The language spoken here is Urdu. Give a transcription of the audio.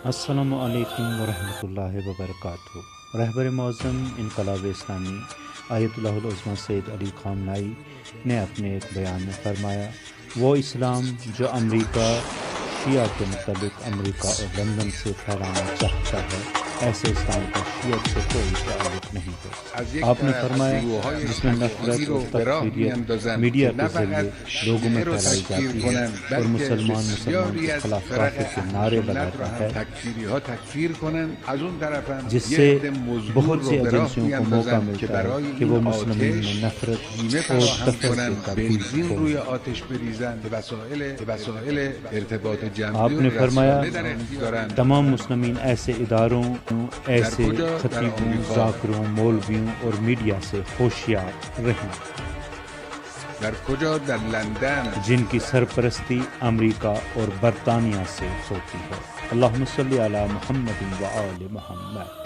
السلام علیکم ورحمۃ اللہ وبرکاتہ۔ رہبر معظم انقلاب اسلامی آیت اللہ العظمیٰ سید علی خامنہ ای نے اپنے ایک بیان میں فرمایا، وہ اسلام جو امریکہ شیعہ کے مطابق امریکہ اور لندن سے پھیلانا چاہتا ہے، ایسے اسلام کا شیعہ سے کوئی تعلق نہیں ہے۔ آپ نے فرمایا جس میں نفرت اور تکفیریت میڈیا کے ذریعے لوگوں میں پھیلائی جاتی ہے اور مسلمان کے خلاف کافر کے نعرے لگاتا ہے، جس سے بہت سی ایجنسیوں کو موقع ملتا ہے کہ وہ مسلمین میں نفرت اور تفرقے کا بیج بوئیں۔ آپ نے فرمایا تمام مسلمین ایسے اداروں، ایسے خطیبوں، ذاکروں، مولویوں اور میڈیا سے ہوشیار رہیں جن کی سرپرستی امریکہ اور برطانیہ سے ہوتی ہے۔ اللہم صلی علی محمد و آل محمد۔